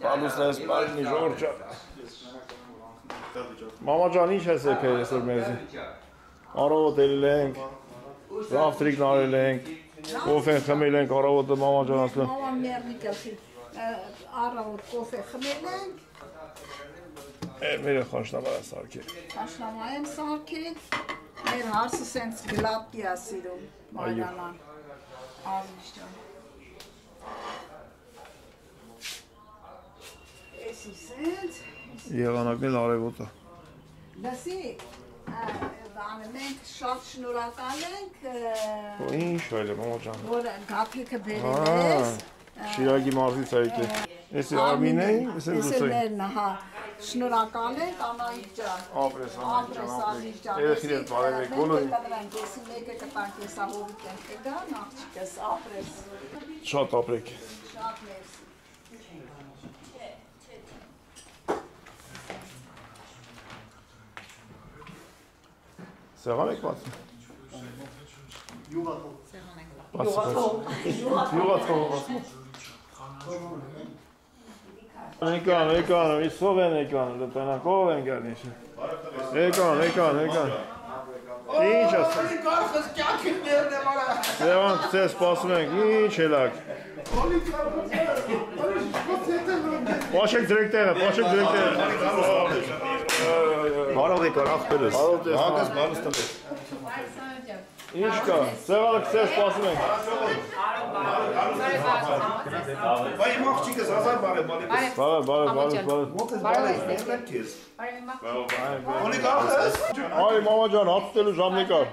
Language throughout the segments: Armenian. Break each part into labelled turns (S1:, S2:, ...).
S1: Պալուսնես պարինի ժողորջա Մամաջան ինչ ես եփել այսօր մեզի Առավոտ ելել ենք Ռավտրիկն արել ենք Կոֆեն խմել ենք առավոտը մամաջան ասում
S2: Մաման մերնիկ ասի առավոտ կոֆե խմել ենք
S1: Մերը խաշնամա է սարքել
S2: Խաշնամա եմ սարքել Մեր հարսը սենց գլատի է սիրում Մարյանան Ազիշջան Էսի սենց
S1: Եղանակն էլ արևոտը
S2: Լսի Մենք շատ շնորհակալ ենք
S1: Ինչ այլ է մամաջան
S2: Որ գափիկը բերել ես
S1: Շիրագի մարզից այգի Էսի Արմին է, ես եմ դուսը
S2: Շնորհակալ ենք Անահիտ ջան
S1: Ապրես Անահիտ ջան Երեխին էլ բարև եք բոլորին
S2: Եսի մեկը կտանք եսա հովիտ ենք կգան աղջիկս ապրես
S1: Շատ ապրեք
S2: Շատ մերսի
S1: Սեղան եք բացում
S2: Յուղաթով
S1: Էկան, իսով են էկան, լպենակով են գարնիշը Էկան Ինչ ասում Սեղան ծես սպասում ենք, ինչ елակ Պաշեք դրեկտերը
S3: Բարով եք ախպերս Հակս բարս տվես
S1: Ինչ կա, սեղանը կսեր սպասում ենք
S3: Բայ իմ աղջիկս հազար բարև Օնիկ աղջես
S1: Այ մամաջան, հացուտելու ժամն եկար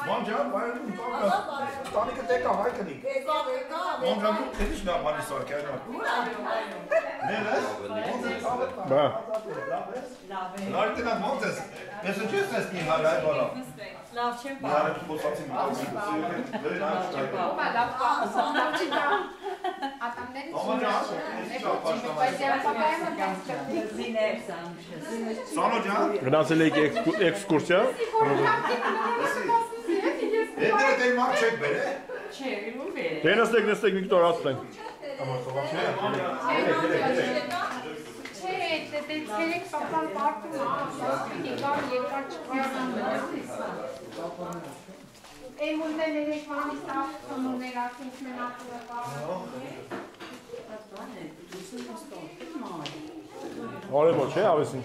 S3: Մանջան, բայրում տանիքը տեկա հայկնիկ Մանջան դուք հետիշ նա մանի սարքայնա Ներես
S1: Բա
S3: Լարիտենատ ոնց ես Ես չես ես մի հարայ բարավ
S4: Լավ չեմ պա
S3: Հարայ խոսացի մի Սանո ջան
S1: Գնացել եք էքսկուրսիա
S3: Հետները դեր մարդ չեք բեր է
S4: Չէ, ում բեր
S1: Դե նստեք մի կտոր աստնենք
S4: Չէ, դե ցերեք պապան պարտում պիտի կար երկար չկարան Էմուններ երեք վանից տաղտումներ ակինք մենակուրը
S1: Արևոտ չէ ավեսին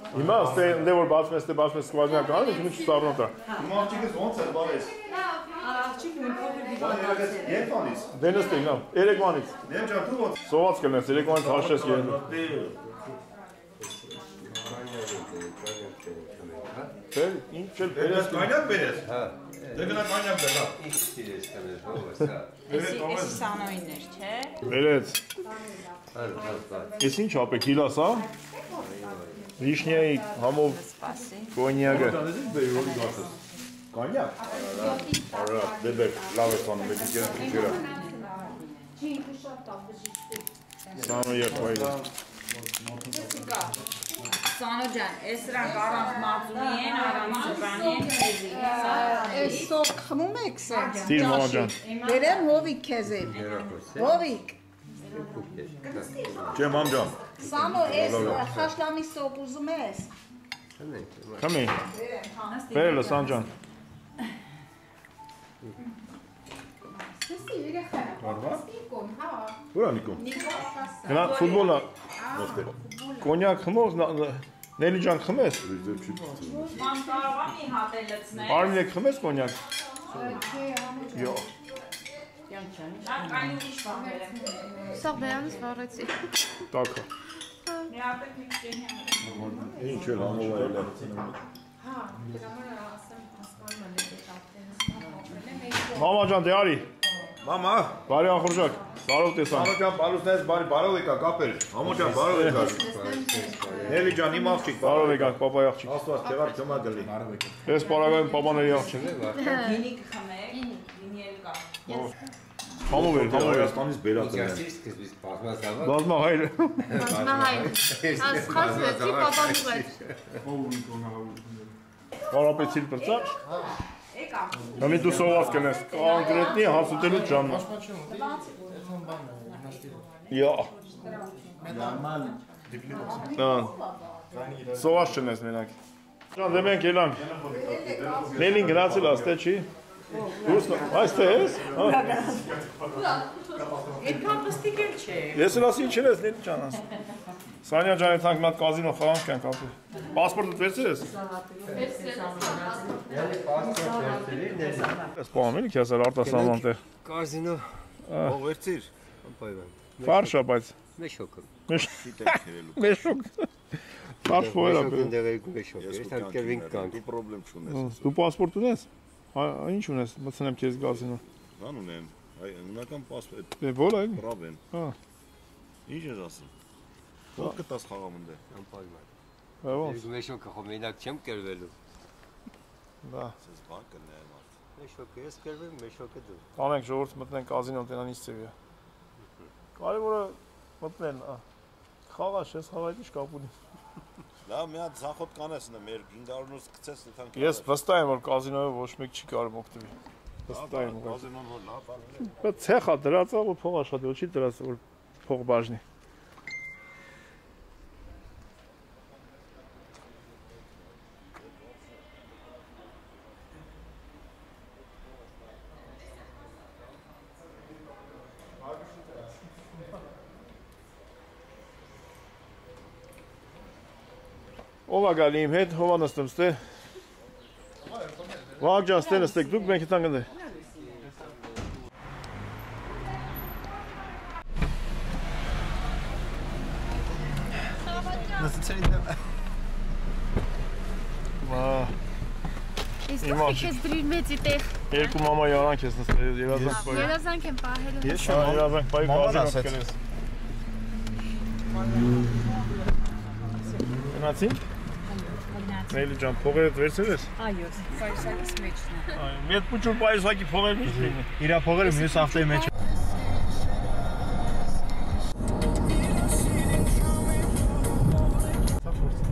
S1: Հիմա ստե որ բացում ես սկվազնյա կանում ես մի չստարնոտ է
S3: Իմ աղջիկս ոնց է բարես Երբ անից
S1: Դե նստեք նա, երեկվանից
S3: Նեմ ջան դու ոնց
S1: Սոված կնես, երեկվանից հաշտես գերն Դեր, ինչ էլ բերես
S3: Կայնակ բերես Դե գնա կայնակ բերա
S4: Էսի սանոյներ, չէ
S1: Բերեց Ես ինչ ապեք, հիլաս հա Վիշնյայի համով կոնյակը
S3: Կայնակ Դե բեր լավ է սանում էդի կերս կուջերա
S1: Սանո երկվայլը
S4: Սանո ջան, ես սրանք առանց մածունի են, առանց զբանի են քեզի
S2: Ես սոկ խմում եք սենց
S1: Ստիր մամաջան
S2: Բերեմ հովիկ քեզ էլ Հովիկ
S3: Չէ մամջան
S2: Սամո ես խաշլամի սոկ ուզում ես
S1: Խմի Բերելը Սանջան
S4: Սեսի երեխա Նիկոն, հա
S3: Ուրա Նիկոն
S1: Գնա ֆուտբոլը Կոնյակ խմող Նելի ջան խմես
S4: Ման կարողա մի հատ է լցնել
S1: Արմին եք խմես կոնյակ Յո
S4: Այն ուրիշ բաներ եմ
S5: Սաղ բերանս վարեցի
S1: Տակա
S4: Մի հատ է քիչենի
S3: Ինչ էլ համով այլ է
S4: Հա, դրամանը ասեմ հասկանում եմ դե տապտենս
S1: Մամաջան դե արի
S3: Մամա
S1: Բարի անխորժակ Բարով տեսան
S3: Համոջան պալուսնես բարով եկա կապել Համոջան բարով եկա Նելի ջան իմ աղջիկ
S1: Բարով եկանք պապայի աղջիկ
S3: Աստված տեղար ծմա գլի
S1: Ես պարագայում պապաների աղջիկ
S4: Գինիք խմեք, գինի էլ կա
S1: Համով էր
S3: Հայաստանից բերած են
S1: Բազմա հայր
S5: Բազմահայր Ասխացվեցի պապանուղ էր
S1: Պարապեցիլ պրծար Համի դու սոված կնես, կոնկրետնի հասուտելու ճանն։ Յա։ Սոված չնես մենակ։ Ճան դե մենք ելանք։ Լելին գնացել աստե չի։ Այստե ես։
S4: Այդքան պստիկ էլ չէ։
S1: Ես էլ ասի ինչ ես Լելին ճան ասում։ Սանյա ջան այդ հանք մատ կազինո խաղանք կյանք ապրի։ Պասպորտը վերցրել ես։ Ես պահում էլի քյասար արտասահման տեղ։
S6: Կազինո ող վերցիր անպայման։
S1: Ֆարշա բայց։
S6: Մեծ շոկը։
S1: Մեծ շոկ։ Ֆարշ ֆոյլա։
S6: Մեծ շոկ։ Ես կերվին կանք։ Դու պրոբլեմ չունես։
S1: Դու պասպորտ ունես։ Ինչ ունես, մտցնեմ քեզ կազինո։
S3: Բան ունեմ։ Այ ունական պասպորտ։
S1: Դե որ այլ։
S3: Բրավ են։
S1: Հա։
S3: Ինչ ես ասում։ Ո՞ր կտաս խաղամունդը։
S6: Անպայման։
S1: Ո՞վ։
S6: Մեծ շոկը խո մենակ չեմ կերվելու։
S1: Դա։
S3: Ես բան կնեմ մարդ։
S6: Մեծ շոկը ես կերվեմ, մեծ շոկը դու։
S1: Տանենք ժողովուրդ մտնենք կազինո տենան ինչ ծեվի է։ Կարևորը մտնել, խաղա չես, խաղա ինչ կապ ունի։
S3: Լավ, մի հատ զախոտ կանես նա մեր 500-ից գցես դրանք։
S1: Ես վստահ եմ որ կազինոյով ոչ մեկ չի կարող օգտվել։ Վստահ եմ։
S3: Կազինոն որ լավ բան է։
S1: Բայց ցեխա դրած է որ փող աշխատի, չի դրած որ փող բաժնի։ Ով է գալի իմ հետ, ով է նստում ստե։ Վահագ ջան, ստե նստեք, դուք մենք հետան գնդե։
S6: Նստեցին դեմ։
S5: Իսկ դու ես դրիր մեծի տեղ։
S1: Երկու մամա yarank ես նստել, երազանք պայի։
S5: Երազանք եմ պահելու։
S6: Ես
S1: Երազանք պայի կազինո կնես։ Գնացինք։ Նելի ջան, փողերը վերցրել ես։
S4: Այո, ֆայսակից մեջն է։
S1: Այո, մեծ փուչուր պայուսակի փողերը ինչ լինի։
S6: Իրա փողերը մյուս հաղթայի մեջ։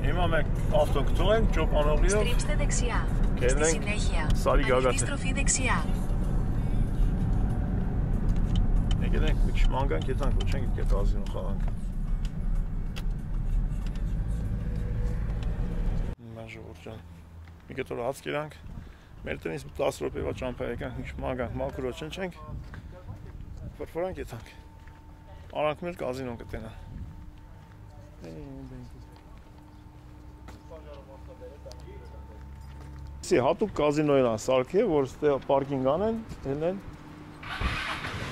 S1: Հիմա մենք ավտոկտոր ենք, ճոպանողիով։
S7: Στρίψτε δεξιά. Στη
S1: Կելենք
S7: συνέχεια,
S1: Սարի գագաթը։
S7: αντιστροφή δεξιά.
S1: Եկել ենք մի քիչ ման գանք, եթանք, ոչ ենք եկել կազինո խաղանք։ Ման ժողովուրդ ջան։ Մի կետոր հաց կերանք, մեր տնից 10 րոպեվա ճամփա եկանք, մի քիչ ման գանք, մաքրո չնչենք։ Ֆորֆորանք եթանք։ Արանք մեր կազինոն կտենան։ Սի հատուկ կազինոյն են սարքե, որ ստե պարկինգ անեն, ելեն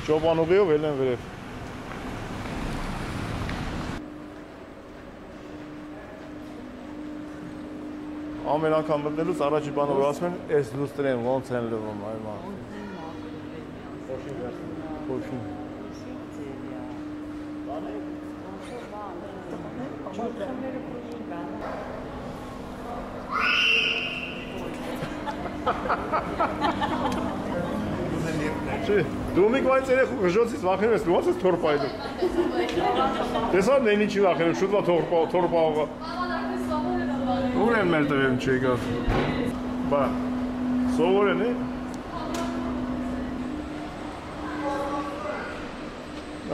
S1: ճոպանուղիով ելեն վերև։ Ամեն անգամ մտնելուց առաջի բանը որ ասում են, այս լուստրեն ոնց են լվում, այ ման։ Խոշին։ Չի, դու մի կվայց երեխու գժոցից վախենում ես, դու ոնց ես թոր պայդում։ Տեսա նենի չի վախենում, շուտվա թոր պաղողը։ Ուր են մեր տվերն չի եկավ։ Բա, սովոր են է։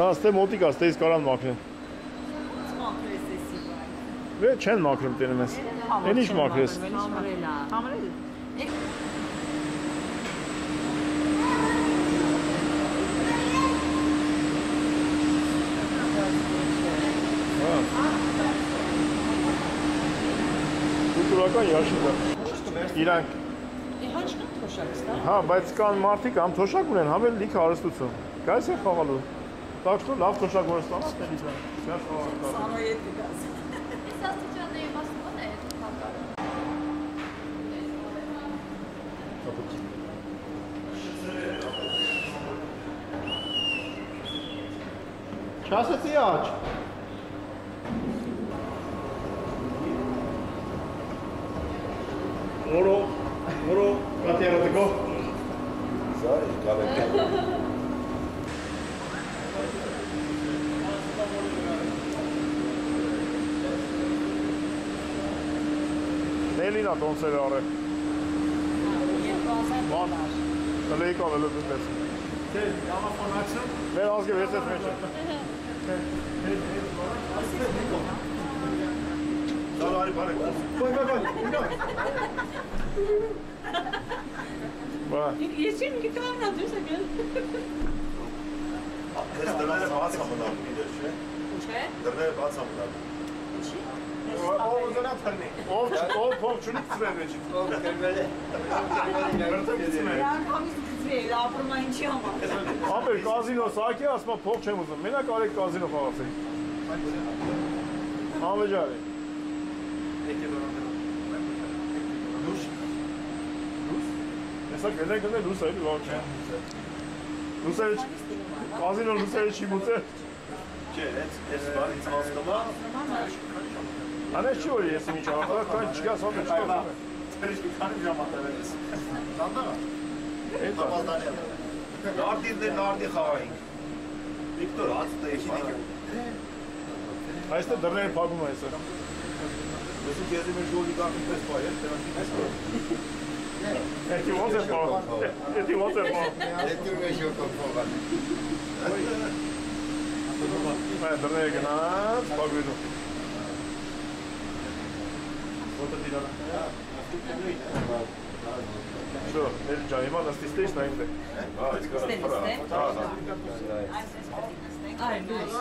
S1: Ստե մոտիկ է, ստեից կարան մաքրեն։ Վե չեն մաքրում տենում ես։ Են ինչ մաքրես։ Կուտուրական յաշիկ է։ Իրանք։ Հա, բայց կան մարդիկ համ թոշակ ունեն, համ էլ լիքը հարստություն։ Գայս է խաղալու։ Так что լավ թոշակ որ ստանաս տելից է։ Շատ Չասեցի աչ։ Oro, կատիարատիկո։
S3: Սա է կալեկը։
S1: Նելինա տոնսերը առե։ Լեյք ավելը դες։
S3: Չէ, համախոնացում։
S1: Մեր ազգը վեց է մեջը։
S3: Դալարի բարեք։ Ոյ։
S1: Բա։
S4: Ես չեմ գիտեմ նա դուրս եկել։
S3: Ես դրները բաց եմ ուտում, գիտես չէ։
S4: Չէ։
S3: Դրները բաց եմ ուտում։ Ով ուզենա թռնի։
S1: Ով չունի ծրել էջի։
S3: Ով կերվել է։
S4: Իրանք համից դիցվել, ապրում այն ինչի համար։
S1: Ապեր կազինո սակի ասма փող չեմ ուզում։ Մենակ արեք կազինո խաղացեք։ Անվեճար է։ Դուշ։ Հեսա գնենք լուս այլ ոչ է։ Լուսերը կազինո լուսերը չի մուծել։
S3: Չէ, այս բանից հասկոմա։
S1: Անես չի որ ես ինչ առավ, կան չկա սոմը չկա։
S3: Դերից մի քանի ժամ ատվել ես։ Դանդաղ։ Էդ բազդանիա։ Նարդի խաղայինք։ Վիկտոր, հաց տեխնիկ։
S1: Այստեղ դռները փակում է այսօր։
S3: Ոսու գեզի մեր ժոլի կարգին պես պայ է, դրանքի պես պայ։
S1: Էդի ոնց է պա։ Էդի ոնց է պա։
S6: Էդի մեջ յոկով փողան։
S1: Մայ դռները գնաց, փակվելու։ Ոտը դիրանա։ Շո, ներ ջան, հիմա նստիստեյս նա ինձ է։
S3: Այս կարա։
S4: Այ դուս։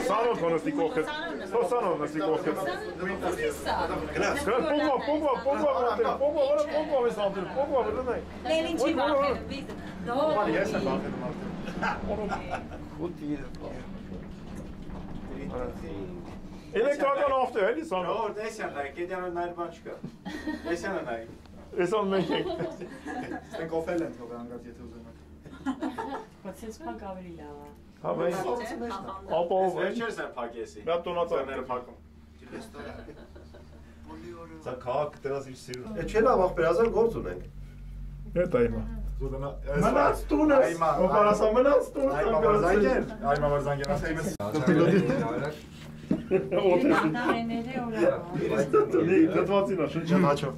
S1: Սանո կոնստի կողքետ։ Սո սանո նստի կողքետ։
S3: Գնաց։
S1: Պոկվա ես անդր, պոկվա վրնայ։
S4: Լելին չի վախել, վիզ։
S1: Ես եմ վախենում արդեն։ Էլեկտրական ավտո էլի սանո։
S3: Որ դեսյան նայ, կեդյանը նայր բան չկա։ Դեսյանը նայ։
S1: Ես ան մենք ենք։
S3: Ստենք օֆել են թողը հանգած եթե ուզենաք։
S4: Բայց ես փակ ավելի լավ է։
S1: Հա բայց ապահով է։
S3: Վերջերս են փակեսի։
S1: Դա տոնածառները
S3: փակում։ Սա քաղաք դրած իր սիրուն։
S6: Է չէ լավ ախպեր, ազար գործ ունենք։
S1: Էդ այմա։
S6: Մնաց տուն ես։
S1: Օպարասա մնաց տուն։
S3: Այմա Վարզանգեն, Այմա Վարզանգեն ասա իմս։
S4: Դարեները օրա։
S1: Դատվածին է, շնչի մաչո։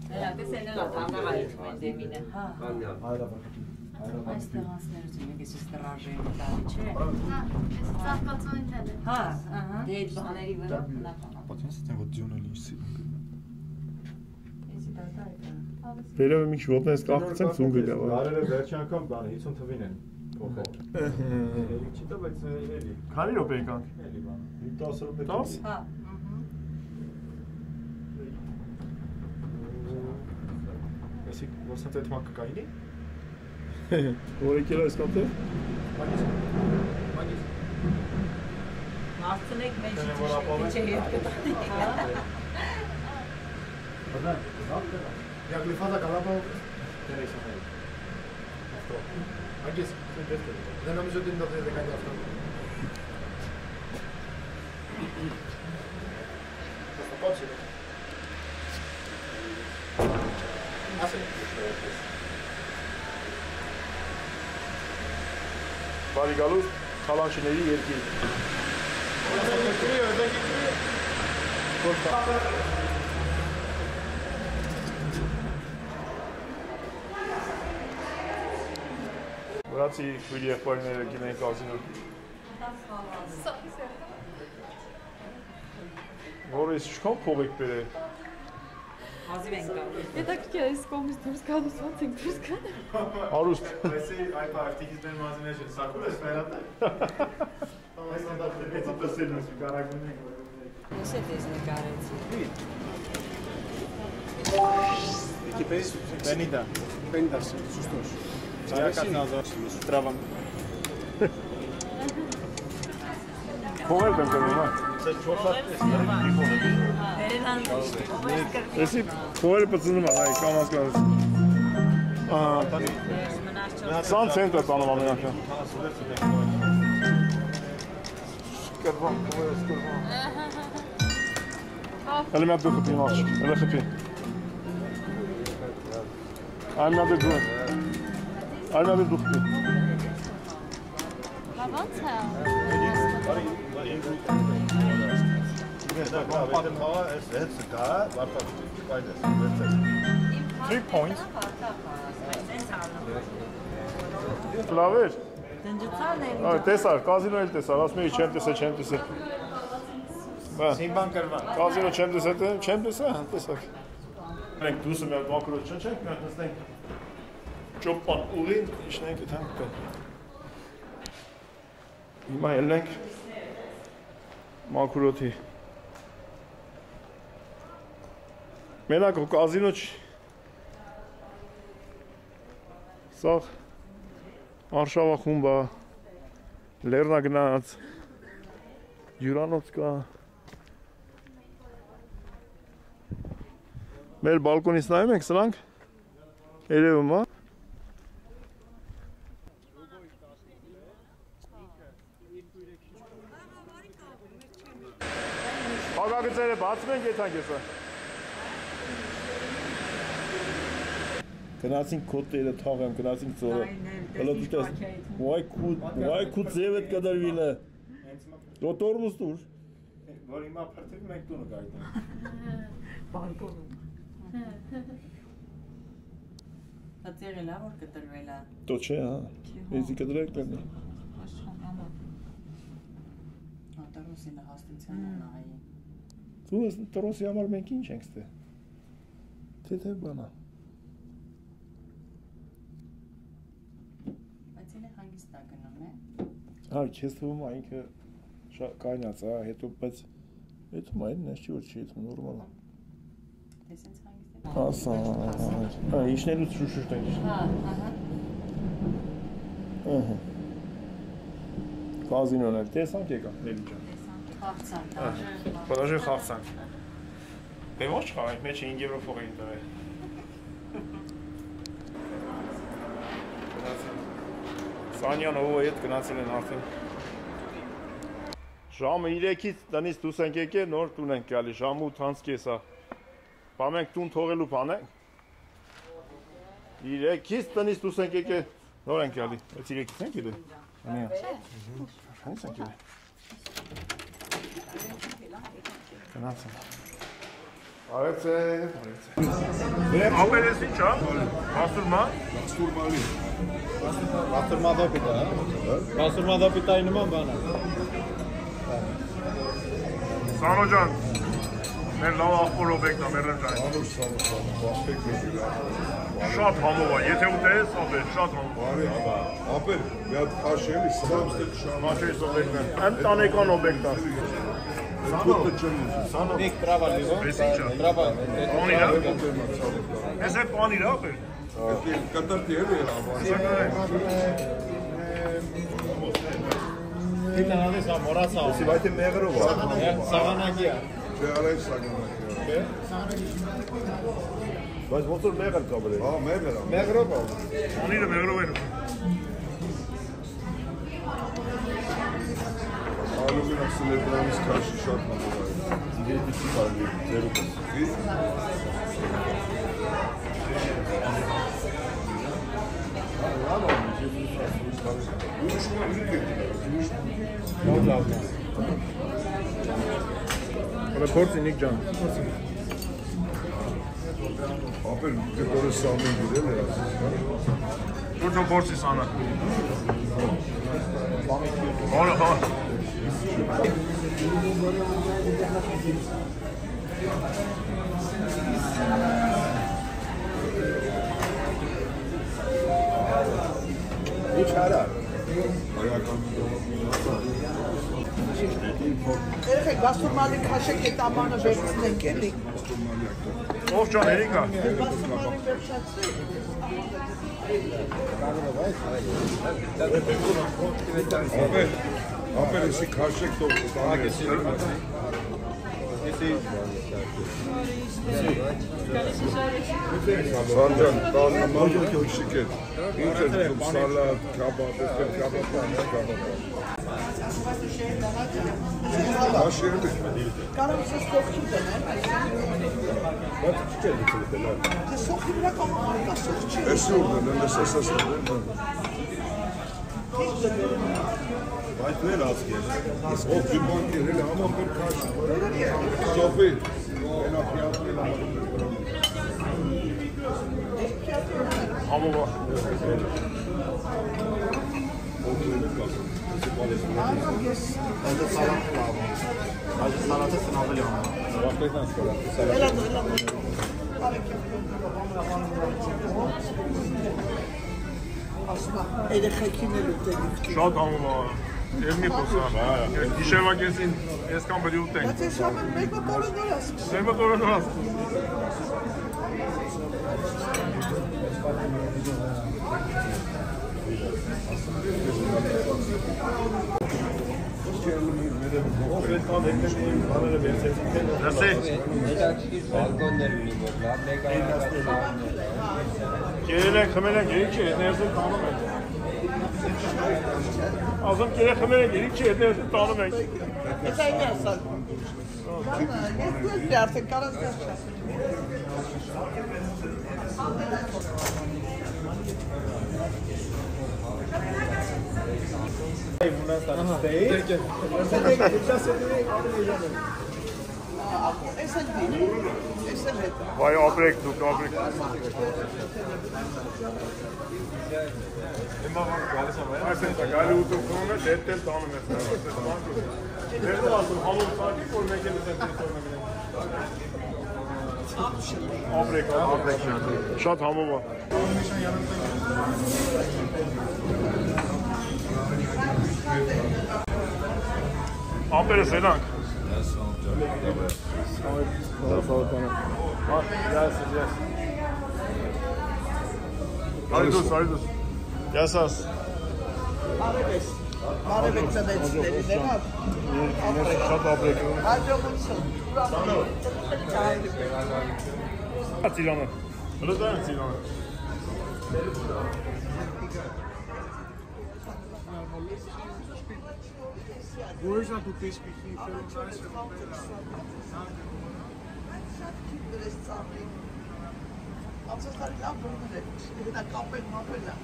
S4: Հələ տեսել եմ անդաղայից դեմինը, հա։ Այստեղ անցներս ունենք, ես ստրաժեմ տալի, չէ։
S5: Հա, ես ծաղկացոնի տել եմ։
S4: Հա, ահա։ Դե այդ բաների վրա բնական։
S3: Պատմես թե որ ձյունը լի սիրուն։
S4: Էսի դատա է։
S1: Վերևը մի քիչ ոտնես կախցեմ ցունգը գա։
S3: Բարերը վերջի անգամ բանը 50 թվին են փոխել։ Էլի չի տա, բայց էլի։
S1: Քանի րոպե եկանք։
S3: Էլի բանը։ 10 րոպե։
S1: 10։
S4: Հա,
S3: Էսի ոսած այդ մակը կայնի։
S1: Որը կելա սկապտե։
S3: Մագիս։
S4: հասցնեք մեջի չէ հետ կտանի։
S3: Я глифада калабо интересно. Агис, да нам же один добрый декан авто. Просто
S1: Բարի գալուս խալանչիների երկիր։ Վրացի քույրի եղբայրները գինեն կազինո։ Որը ես չքան փող եք բերել։
S4: Հազիվ ենք գալու։
S5: Հետաքրքիր է, այս կողմից դուրս գալուց ոնց ենք դուրս գալու։
S1: Արուստ։
S3: Այսի այ պարտիկից դեն մազիներ շեն սակում ես վերատը։ Այս դա դեպի տեսել ես կարագունի։
S4: Ես էլ ես նկարեցի։
S3: Tepeis Benida. Bendas, sustos. Ցարական ազատ տրավան։
S1: Փողեր եմ կրում, հա։
S3: Սա 4 հատ էս
S4: Վերելան
S1: Էսի փողերը պծնում է, այ կամաց կամաց։ Ահա, տանի։ Սան ցենտրը տանում ամեն անգամ։ Կրվում, փողերս կրվում։ Հələ մի հատ դու խփի մաչ, հələ խփի։ Այ մի հատ դու։ Այ մի հատ դու խփի։
S5: Ոնց է։
S3: Ես դա պատմա, այս հետ կա, վարտա պայդես։
S5: Իմ
S1: 3 points. Լավ էր։ Տեսար, կազինո էլ տեսար, ասում էի չեմ տեսել։
S3: Սիմբան կրվան։
S1: Կազինո չեմ տեսել, տեսակ։ Մենք դուսը մի հատ մակրոց չնչենք, մի հատ նստենք ճոպան ուղին, իշնենք այդ հանգ կա։ Հիմա ելնենք մակրոթի։ Մենակ կազինո չի։ Սաղ Արշավա խումբա, լեռնագնաց, յուրանոց կա։ Մեր բալկոնից նայում ենք սրանք, երևում է։ Հագագծերը բացում ենք եթանք եսը։ Գնացինք քոտերը թաղեմ, գնացինք ծորը։ Հլո դու տես, վայ քու ձևդ կդրվինը։ Դոտորմուս դուր։
S3: Որ հիմա փրթիվ մենք տունը գայտենք։
S4: Բալկոնում։ Դա ծեղել է, որ կտրվել է։
S1: Դո չէ, հա։ Էզի կդրեք կլնի։
S4: Ատարոսին հաստության նայի։
S1: Դու ես տրոսի համար մենք ինչ ենք ստե։ Թե բանա։ Հա, քեզ թվում է ինքը կայնած, հա, հետո բայց հետո մայն նես չի որ չի, հետո նորմալ է։
S4: Տեսենց հանգիստ է։
S1: Ասա, հա, իշնելուց շուշուշտ են իշն։
S4: Հա,
S1: ահա։ Կազինոն էլ տեսանք եկա, Լելի ջան։
S4: Խաղցանք,
S1: Պարաժե խաղցանք։ Դե ոչ խաղանք, մեջը 5 եվրո փող էին տվել։ Սանյան ովը հետ գնացել են արդեն։ Ժամը 3-ից տնից դուս ենք եկել, նոր տուն ենք գալի, ժամը 8:30 կեսա։ Բա մենք տուն թողելու բան ենք։ 3-ից տնից դուս ենք եկել, նոր ենք գալի։ Այդ 3-ից ենք եկել։ Անիա։ Հենց ենք եկել։ Գնացել։ Արեցեք։ Ապերես ինչ է։ Բասուրմա։
S3: Բասուրմադոպիտա, հա։ Բասուրմադոպիտայի նման բան է։
S1: Սանո ջան, մեր լավ աղբոր օբյեկտ է, մեր ընտան։ Շատ համով է, եթե ուտես, ապեր, շատ համով։
S6: Ապեր, մի հատ քաշելի, սրամստել շարում։
S1: Մաշես օբյեկտ է, ընտանեկան օբյեկտ է։
S3: Նիկ տրավա լիվո։
S1: Ես ինչ է։
S3: Տրավա։
S1: Պանիր է։ Ես է պանիր է, ապեր։
S6: Կտրտի էլ էր ապար։
S3: Դիտան ադես ամորացա։
S6: Սի վայթի մեղրով է։
S3: Սաղանակի է։
S6: Չէ, արայք սաղանակի է։ Բայց ոնց որ մեղր կա բրե։ Հա, մեղր է։
S3: Մեղրով է։
S1: Պանիրը մեղրով են։
S6: Ալումին աքսիլետրոնից քաշի շատ մոտով է։ Իրետի չի կարելի ձերուկ է։
S1: Հələ փորձի Նիկ ջան։
S6: Ապեր դեպորը սամին գիրել է ասես, հա։
S1: Որ ջան փորձի սանը։ Հորա, հա։
S6: Ինչ արա։
S2: Երեխեք, բաստուրմալի քաշեք այդ ամանը վերցնենք էլի։
S1: Ով ջան, երիկա։
S2: Բաստուրմալի վերջացրեք։
S6: Ապեր եսի քաշեք տող տանես։ Սանջան, տանը մաջոք շիկետ, ինչ են ուզում սալատ, կաբապ, եսպեր կաբապ, Աշիրում եք։
S2: Կարամ սեզ կողքի դնեմ։
S6: Բայց չի չել դիտել։
S2: Դե սոխի վրա կամ արկա սոխ չի։
S6: Ես ուր դնեմ, ես ասաս դնեմ։ Բայց ներ ասկի ես։ Ով ջիբանքեր, հելի համապեր քաշի։ Սոֆի, ենա պիատվել համապեր։
S1: Համովա։
S3: Այդը սալատը սնավել է։
S1: Շատ համովա։ Եվ մի խոսա։ Գիշերվա կեսին ես կամ բրի ուտենք։
S2: Բայց ես ամեն մեկը տորը նորաս։
S1: Սեմը տորը նորաս։ Լսի։ Կերել են, խմել են, գերիք չի, ներսում տանում են։ Ասում կերել խմել են, գերիք չի, ներսում տանում են։
S2: Ես այն ասալ։ Ես դուր արդեն կարած կաշա։
S1: Vay aprek duk aprek. Այսպես է գալի ուտում է դեպտել տանում է սա։ Դերո ասում համոն սակի որ մեկ էլ դեպտել տանում է։ Aprek, շատ համով է։ Ամպերը սենանք։ Այդուս։ Գասաս։
S2: Մարևեք ծնեցների նրա։
S1: Շատ ապրեք։
S2: Հաջողություն։
S1: Ծիրանը։ Հլոդան ծիրանը։
S6: Գույժա դու տեսքի ֆերոզայս
S2: Անցածարի լավ բուրներ է, հետա կապել մապել է,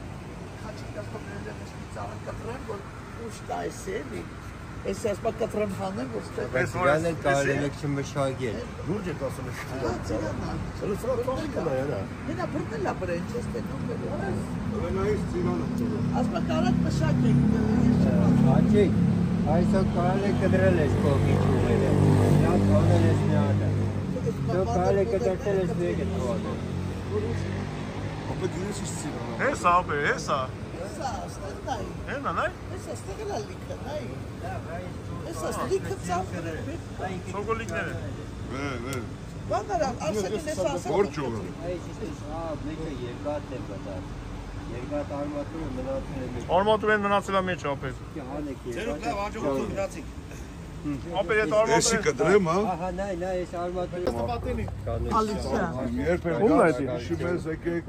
S2: խաչիկ կասպոներել եմ սպիծարը կտրեմ, որ ուշ կա ես էլի, ես ասպա կտրեմ հանեմ, որ ստեղ
S8: Բայց իրան էլ կարել եք չմշագել։
S3: Լուրջ եք ասում է շտուղ։
S2: Սրուցրով տողին կլա երա։ Հետա բրտել է բրեն, չես տենում բերում։
S6: Ռենայից ծիրանը ծորը։
S2: Ասպա կարակ մշակ եք, ես չեմ
S8: Աջիկ, այսօր կարել եք կդրել ես կողքի ճուղերը, նա թողնել ես մի ադը։ Դու կարել եք կդրտել ես մեկ է թողնել։
S6: Ապա դինես իս ծիրանը։
S1: Հեսա ապե, հեսա։
S2: Սա, ստեղ նայ։
S1: Հենա նայ։
S2: Հեսա, ստեղ էլ է լիքը, նայ։ Հեսա, լիքը ծավներ է։
S1: Սոկոլիկները։
S6: Վեր։
S2: Բանարան, արսենին ես ասա։
S6: Որ ճուղը։
S8: Մեկը երկատ է բդար, երկատ արմատուրը մնացել է մեկ։
S1: Արմատուրեն մնացել է մեջ ապեր։
S8: Հանեք
S3: Ձերուկ լավ հաջողություն գնացիք։
S1: Ապեր այդ
S6: Էսի
S1: արմատուրեն։
S6: կդրեմ, հա։
S8: Ահա նայ, այս արմատուրը
S2: Ալիցիա։
S6: Երբեք
S1: Ո՞ւմ է դա։
S6: հիշում ես եկեք,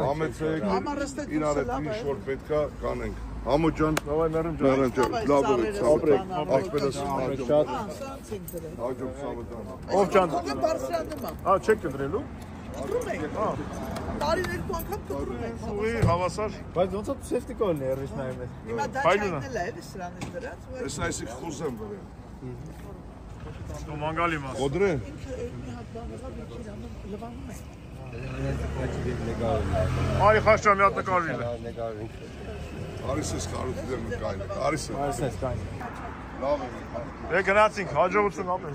S6: համեցեք,
S2: Համարստը
S6: իրար հետ ինչ որ պետքա կանենք։ Համո ջան,
S1: Давай մերում ջան։
S6: մերան ջան, լավ ուրեք,
S2: ապրեք,
S6: ասպես
S1: Ապրեք շատ։
S2: Սրանց ենք դրել։
S6: հաջող սավդան։
S1: Ով ջան։
S2: Հոգը բարսրանում եմ։
S1: Ա չեք կդրելու։
S2: Կտրում ենք։ Տարին երկու անգամ կտրում ենք։
S1: Ուի հավասար։
S9: Բայց ոնց է սեֆտիկոն ներրիշ նայում ես։
S2: Հիմա դա
S1: Հայլունա։
S2: չայնել է, էլի սրանից դրած։ ու
S6: Ես այսիկ խուզեմ վրեմ։
S1: Դու մանգալի մաս։
S6: Ოდրե։
S2: ինքը մի հատ բան եղավ, ինքին անում լվանում է։
S1: Արի խաշճա մի հատ նկարվիլ է։
S8: նկարվին։
S6: Արիս ես կարոտ դեմ կայն։ Արիս է։
S9: Այս էս կան։
S6: Լավ է։
S1: Դե գնացինք, հաջողություն ապեր։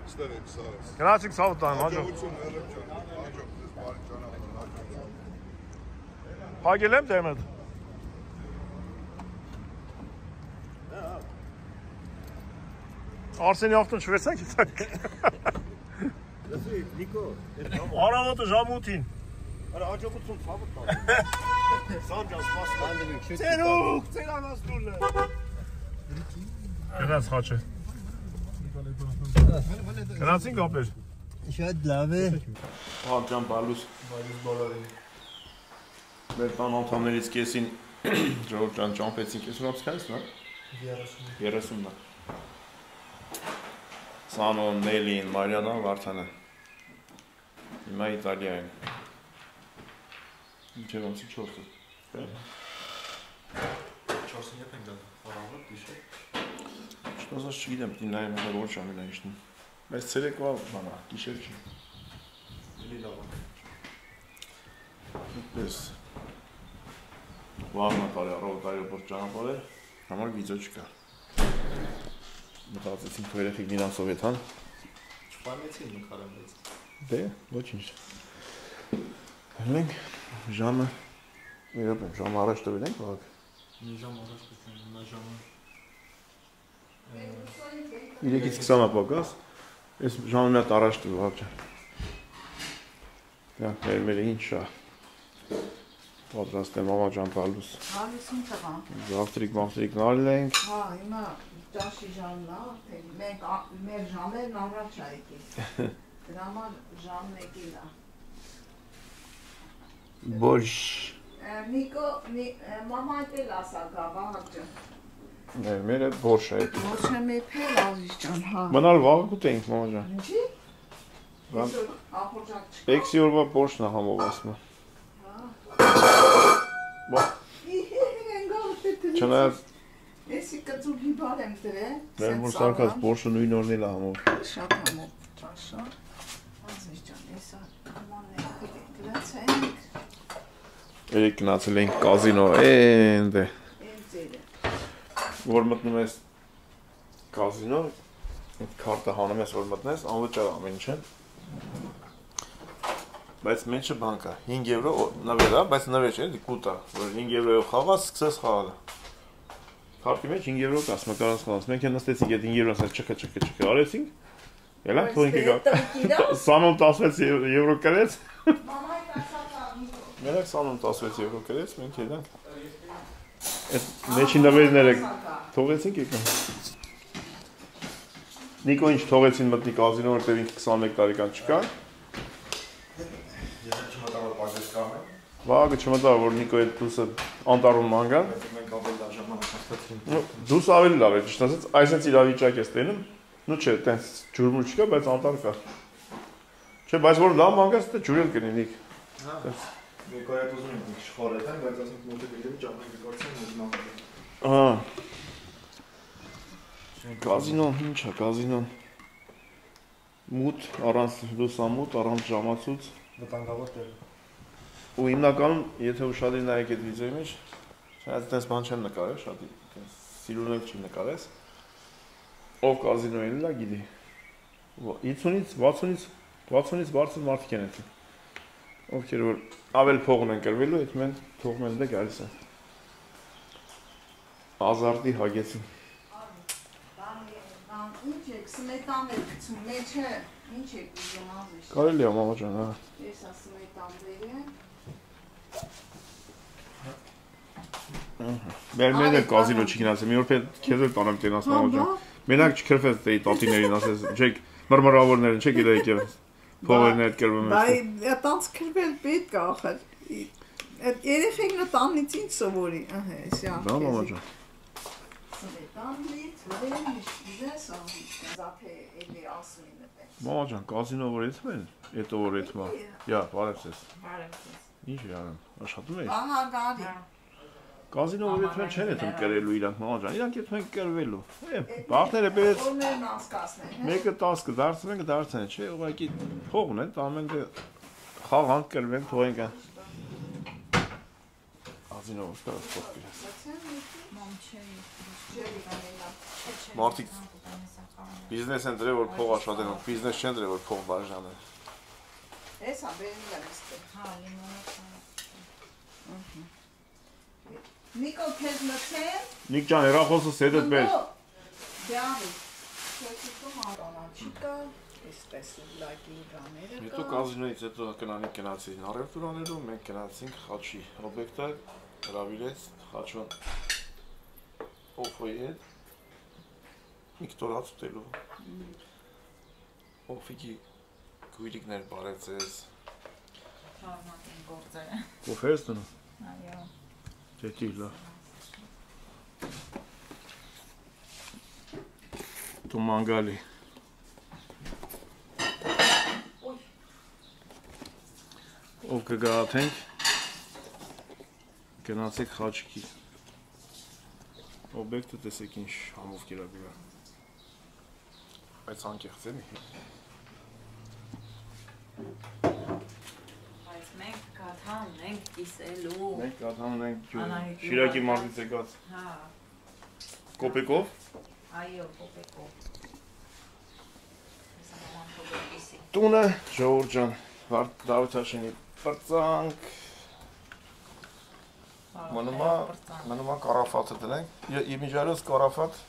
S6: Ստեղ եք սարս։
S1: Գնացինք ցավ տան, հաջող։
S6: Հաջողություն մերեմ ջան։ Հաջող դες բարի ճանապարհ։
S1: Փագել եմ դեմդ։ Արսենի ախտուն չվերցանք իցանք։
S3: Լսի, Նիկո,
S1: Արավոտը ժամ 8-ին։
S3: արա հաջողություն ցավը տա։ Սանջան սպասում։ Ձերուկ, ձեր անասնուրն է։
S1: Գնաց խաչը։ Գնացինք ապեր։
S8: Շատ լավ է։
S1: Ջան բալուս բոլորին։ Մեր տան անդամներից կեսին Ժողովուրդ ջան ճամփեցինք, ես ուրապսկայս նա։ 30-ն։ Սանոն, Նելին, Մարիանան, Վարդանը։ Հիմա Իտալիա են։ Ինչեր ոնցի 4-ը։
S3: 4-ին եք ենք դա խորավը դիշե։
S1: Չտոզած չգիտեմ, պիտի նայեմ հա որ ժամին է իշտում։ Բայց ցերեկվա բանա, գիշեր չի։
S3: Էլի լավ է։
S1: Ես վաղն ապարի առողդ այրոպորտ ճանապարհ համար վիդեո չկա։ Մտածեցինք որ երեխեք իրան սովետան։
S3: Չփանեցին նկարեմ մեծ։
S1: Դե, ոչինչ։ Հենց ժամը երբ ժամը առաջ տվենք վաղ։
S3: Մի ժամ առաջ պետք է նա ժամը
S1: 3-ից 20 պակաս։ Ես ժամը մի հատ առաջ տվի վաղ ջան։ Դա մեր ինչա։ Պատրաստ եմ մամա ջան տալուս։
S2: Հալուս ինչ եղա։
S1: Զավտրիկ նարել ենք։
S2: Հա, հիմա ճաշի ժամն է, թե մենք մեր ժամերն առաջ ա եկել։ Դրա համար ժամն եկել է։
S1: Բորշ։
S2: Նիկո, մամա էլ ասա գա, Վահագ ջան։
S1: Մերը բորշ է եկել։
S2: Ոչ եմ եփել Ազիզ ջան, հա։
S1: Մնալ վաղ կուտենք մամա ջան։
S2: Ինչի՞։ Այսօր ախորժակ չկա։
S1: 6 օրվա բորշն է համով ասում։ Բա։ Չնայած
S2: Էսի կծուկի բար եմ դրել։
S1: մեր որ սարկած բորշը նույն օրն էլ է համով։
S2: Շատ համով ճաշա։ Ազիզ ջան, էսա կմաններ գրացենք։
S1: Երեք գնացել ենք կազինո, էնդ է։ Որ մտնում ես կազինո, այդ քարտը հանում ես որ մտնես, անվճար ամեն ինչ է։ Բայց մեջը բան կա, 5 եվրո նվեր է, բայց նվեր չէ, դիկուտա, որ 5 եվրոյով խաղաս, սկսես խաղալը։ Քարտի մեջ 5 եվրո կա, ասմակարանց խաղաս, մենք նստեցինք այդ 5 եվրոն չք արեցինք, ելա, թողինք եկա, սանոն 16 եվրո կրեց, մերակ սանոն 16 եվրո կրեց, մենք եդանք, այդ մեջի նվերները թողեցինք եկա։ Նիկո ինչ թողեցին մտնի կազինո, որտև ինքը 21 տարեկան չկա։ Վաղը չմտա, որ Նիկո այդ դուսը անտարում մանգան։ Դուս ավելի լավ է, ճիշտ ասած, այսպես իրավիճակ ես տենում, նու չէ, տենց ջուրմուր չկա, բայց անտար կա։ Չէ, բայց որ լավ մանգաս, դե ջուրել կնի Նիկ։
S3: Նիկո այդ ուզում ենք մի շխորետան, բայց ասենք մոտը գիտեմ ճամփան կկարծեմ ու մանգա։
S1: Ահա։ Կազինոն, ինչ է, կազինոն։ Մութ, առանց լուսամուտ, առանց ժամացուց։
S3: Վտանգավոր տեղ։
S1: Ու հիմնականում, եթե ուշադիր նայեք այդ վիդեոյի մեջ, չնայած այդպես բան չեմ նկարել, շատ սիրուն էլ չի նկարես, ով կազինոյին լա գիտի, 50-ից 60-ից բարձր մարդիկ են էդի, ովքեր որ ավել փողն են կրվելու, այդ մեն թողն էլ դե գալիս են, ազարտի հագեցին։
S2: Ինչ եք, սմետան եք գցում, մեջը, ինչ եք ուզում Ազիզ։
S1: Կարելի է մամա ջան, հա։
S2: Ես սմետան բերեմ։
S1: Մեր էլ կազինո չի գնացել, մի օր քեզ էլ տանեմ տենաս մամա ջան։ Մենակ չքրվեց դե տատիներին ասես, չեք մրմրավորներն չեք իրա եկել։ Փողերն էլ կրվում են։
S2: Բայ տանց քրվել պետք է ախր։ Այդ երեխեքն տանից ինչ սովորի, ահա, էսի ախր։
S1: Դա մամա ջան։
S2: Սմետանից վրեն դես զափե էլի ասում են դե։
S1: Մամա ջան, կազինո որ էթում են, էտո որ էթում է։ Յա, բարևս։
S4: Բարևս։
S1: Ինչ յարեմ, աշխատում եք։
S2: Ահա գարի։
S1: Կազինո որ էթում չեն էթում կրելու իրանք մամա ջան, իրանք էթում են կրվելու։ Բախները բերեց։
S2: Որներն անցկացնեն, հա։
S1: Մեկը 10 կդարձնեն, կդարձնեն, չէ, ուղղակի փողն են, տանում են խաղանք կրվեն, թողենք այն։ Կազինո որ կա սպորտ։
S4: Մամ չէ։
S1: Մարդիկ բիզնես են դրել, որ փող աշխատեն, բիզնես չեն դրել, որ փող բաժանեն։
S2: Էսա բերել եմ ստե։
S4: Հա, լիմոնադ։
S2: Նիկո քեզ մտցեմ։
S1: Նիկ ջան, հեռախոսս հետդ բեր։
S2: Դյավի։ Չեցիկում առանա չկա, էսպես լագի բաները կա։
S1: Հետո կազինոից հետո կնանիկ գնացին առևտուրաներում, մենք գնացինք Խաչի օբյեկտը, հրավիրեց Խաչոն օֆոյի հետ, միքտորած ուտելու, օֆիկի գույրիկներ բարեց ես։
S4: Թարմատին գործերը։
S1: Կոֆե ես դնում։
S4: Այո։
S1: Դետի լավ։ Դու մանգալի։ Ով կգաղաթենք, գնացեք Խաչքի օբյեկտը տեսեք ինչ համով կերաբիրա, բայց անկեղծ էլի։
S4: Բայց Մենք կաթան ունենք կիսելու։
S1: Մենք կաթան ունենք Շիրակի մարդից եկած։
S4: Հա։
S1: Կոպեկով։
S4: Այո, կոպեկով։
S1: Տունը ժողովուրդ ջան, Դավիթ Հաշինի պրծանք։ Մնում է կարաֆատը դնենք։ Իմիջարոց կարաֆատ։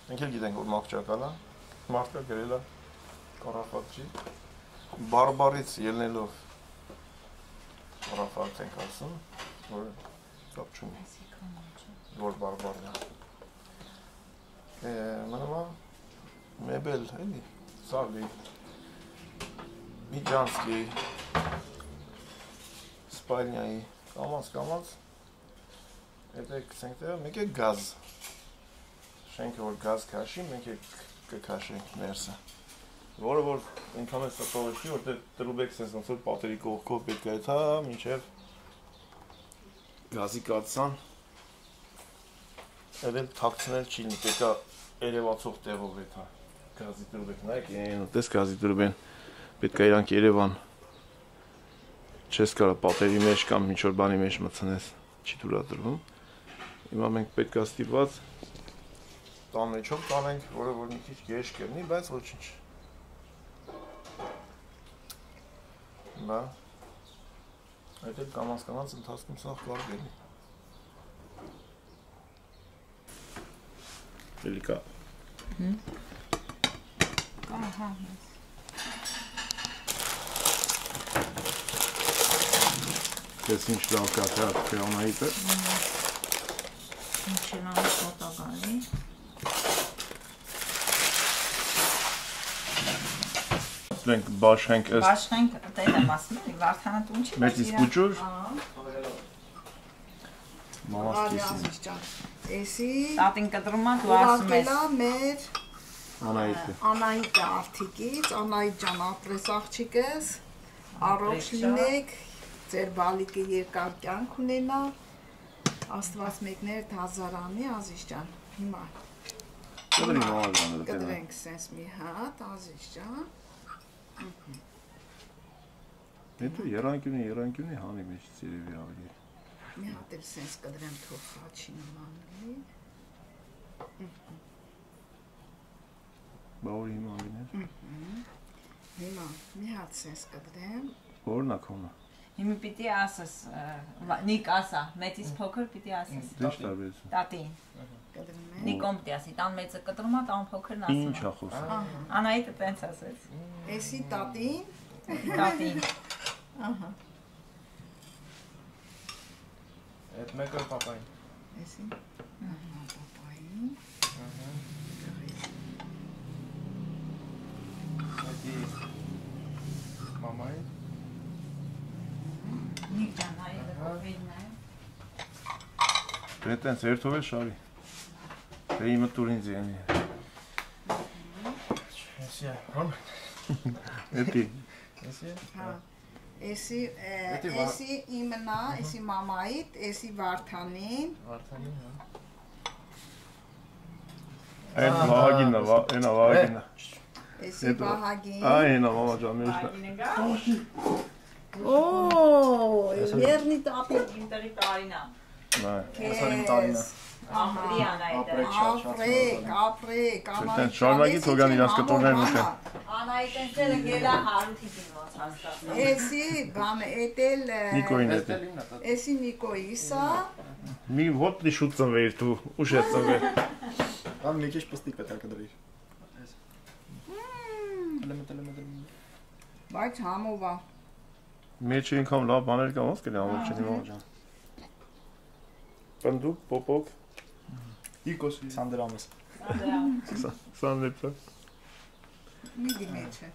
S1: Մենք էլ գիտենք, որ մաղճակալ է։ Մարդը գրել է կարաֆատ չի։ Բարբարից ելնելով կարաֆատ ենք ասում, որ կապ չունի, որ բարբարն է։ Մնում է մեբել, էլի, սալի, միջանցքի, սպալնյայի, կամաց, Եթե կսենք տեղը, մենք է գազ, շենքը որ գազ կաշի, մենք է կքաշենք ներսը, որը որ ինքան է սպողը չի, որ տրուբեք սենց ոնց որ պատերի կողքով պետք է եթա, մինչև գազի կացան, էլ թակցնել չի, պետք է երևացող տեղով եթա, գազի տրուբեք, նայեք, տես գազի տրուբեն, պետք է իրանք երևան, չես կարա պատերի մեջ կամ ինչ-որ բանի մեջ մցնես, չի թուրադրվում, հիմա մենք պետք է ստիպված տան մեջով տանենք, որը որ մի քիչ գեշ կերնի, բայց ոչինչ։ Բա, այդ էլ կամաց ընթացքում սաղ կար գերի։ Էլի կա։
S4: Կա, հա։
S1: Ես ինչ լավ կաթեատ կեանայիտ է։
S4: Ինչ լավ խոտագալի։
S1: Մենք բաշխենք ըստ։
S4: Բաշխենք, տեղ եմ ասում, Վարդանը տուն չի։
S1: Մեծ իսկ ուջուր։
S2: Արիազիչ ջան։ Էսի
S4: Տատին կտրումա դու ասում ես։
S2: մեր
S1: Անահիտը։
S2: Անահիտը արդիկից, Անահիտ ջան ապրես աղջիկս, առողջ լինեք, ձեր բալիկը երկար կյանք ունենա, Աստված մեկներ հազարանի Ազիզ ջան, հիմա կտրենք սենց մի հատ, Ազիզ ջան,
S1: Հետո երանկյունի հանի մեջ ծիրևի ավելի։
S2: մի հատ էլ սենց կտրեմ թող խաչի նմանելի,
S1: Բա որ հիմա անգիներ։
S2: Հիմա մի հատ սենց կտրեմ,
S1: Որն է քոնը։
S4: Հիմա պիտի ասես, Նիկ ասա, մեծից փոքր պիտի ասես։
S1: Դե շտաբեցում։
S4: Տատին։ Նիկոն պիտի ասի, տան մեծը կտրումա, տան փոքրն ասում։
S1: Ինչ է խոսում։
S4: Անահիտը տենց ասեց։
S2: էսի տատին,
S4: Տատին։
S2: ահա,
S9: Այդ մեկը պապային։
S2: էսի, պապային,
S9: Այդի մամայի։
S4: Նիկ ջան, հայրը կովին է։
S1: Դե տենց երթով է շարի։ Դե իմը տուր ինձ յենի։
S9: Էսի է, հոն։
S1: Էտի։
S9: Էսի է։
S2: հա, էսի իմնա, էսի մամայիտ, էսի Վարդանին,
S9: Վարդանին, հա։
S1: Այն Վահագինն է, այնա Վահագինն է։
S2: էսի Վահագին,
S1: Այնա մամա ջան մեջն է։
S2: երնի տատի,
S4: Իմ տեղի տարինա։
S2: քեզ,
S4: Ամրի Անահիտը։
S2: ապրեք,
S1: Տենց շարունակի թողան իրանց կտորներն ուշեն։
S4: Անահիտեն ծերը գելա հարութի դիմաց հաստատում։
S2: էսի, բան, էտել,
S1: Նիկոին էտի։
S2: էսի Նիկոյիսա,
S1: Մի ոտնի շուտ ծնվեիր դու, ուշ է ծնվել։
S9: Ան մի քիչ պստիկ պետք է դրիր։
S2: բայց համովա,
S1: Մեջը ինքան լավ բաներ կա, ոնց կլի ամորջենի մամա ջան։ Պնդուկ, պոպոկ։
S9: Իկոս Սանդրամես։
S1: 20 լεπτր։
S2: մի դիմեչ է,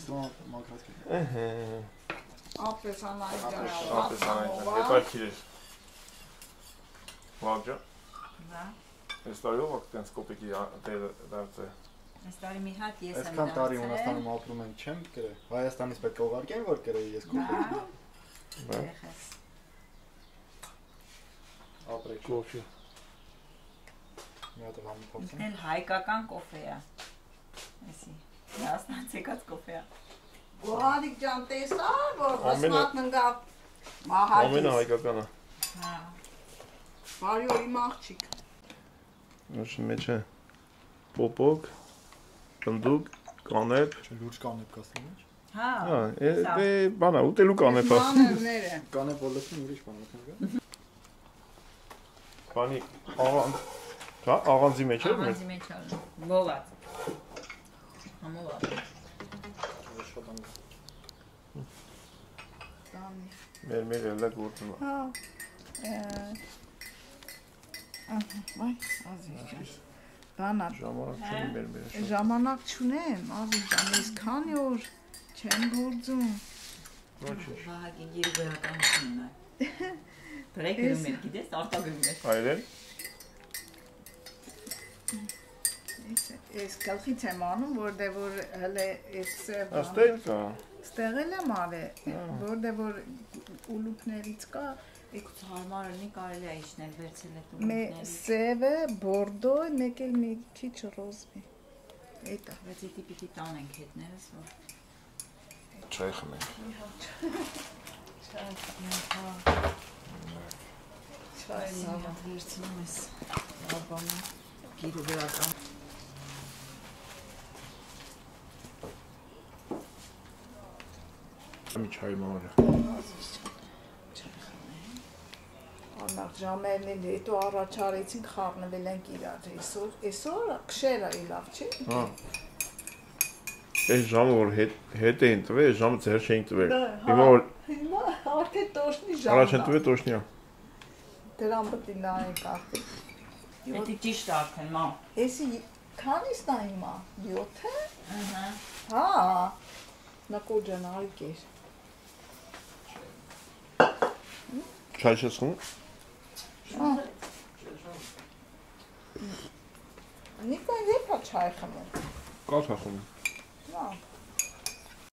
S9: Ստո մակրատք։
S2: ապրես անահիտ ջան,
S1: Ապես անայտան, հետաքիր էր։ Վաղ ջան։ Ես տարիով ակ տենց կոպեկի տեղը դարձը։
S4: Այս տարի մի հատ ես եմ
S9: Այսքան տարի Հունաստանում ապրում եմ, չեմ գրել։ Հայաստանից պետք է ուղարկեն, որ գրեի ես կոպեկ։ Ապրեք
S1: Կոֆի։
S9: մի հատ համ փոխեմ։
S4: Էլ հայկական կոֆե է։ Էսի։ Հայաստանից եկած կոֆե է։
S2: Գոհարիկ ջան տեսա, որ հսմատն ընկավ մահակից։
S1: Ամենը հայկականը։
S2: Բարի օրի մաղջիկ։
S1: Նոշի մեջ է պոպոկ, պնդուկ, կանեպ։
S9: Լուրջ կանեպ կասնի մեջ։
S4: Հա,
S1: բանա, ուտելու կանեպ է։
S2: Մաներները։
S9: Կանեպ ոլոսին ուրիշ բան է։
S1: Բանի աղանձի մեջ է։
S4: Աղանձի մեջ է, բոված։ Համոված։
S1: Մեր էլա գործում է։
S2: Հա։ Վայ, ազիզ ջան։ Բանա։ Ժամանակ չունեմ, ազիզ ջան, ես քանի օր չեմ գործում։
S4: Վահագին երբերականությունն է։ Բրեյքերում էր, գիտես, արտագրում էր։
S1: Այրել։
S2: Ես գլխից եմ անում, որտեղ որ հələ այս
S1: Աստեղ կա։
S2: ստեղել եմ արել, որտեղ որ ուլուքներից կա,
S4: Եկուց հարմար լինի կարելի է իջնել վերցել այդ
S2: ուլուքների։ Սևը, բորդո, մեկ էլ մի քիչ ռոզի։ Էտա։
S4: Բայց դի պիտի տանենք հետներս, որ
S1: Չայ խմենք։
S2: Չայ
S4: վերցնում ես աբանը գիրուբերական։
S1: Մի չայ մամարը։
S2: Աննախ ժամերն էլ հետո առաջարեցինք խառնվել ենք իրար այսօր քշերը լավ չի։
S1: Հա։ Այս ժամը որ հետ էին տվել, այս ժամը ձեր չէին տվել։ Հիմա որ
S2: արդեն տոշնի ժամն է։
S1: առաջ են տվել տոշնիա։
S2: Դրան պետք է նայենք արդեն։
S4: Պետք ճիշտ արդեն, մամ։
S2: Էսի քանիսն է հիմա 7-ը։
S4: Ահա։
S2: Հա։ Նկո ջան արիք էր։
S1: Չայ չես խմում։
S2: Նիկոն երբ է չայ խմում։
S1: Կաթ է խմում։
S2: Լավ։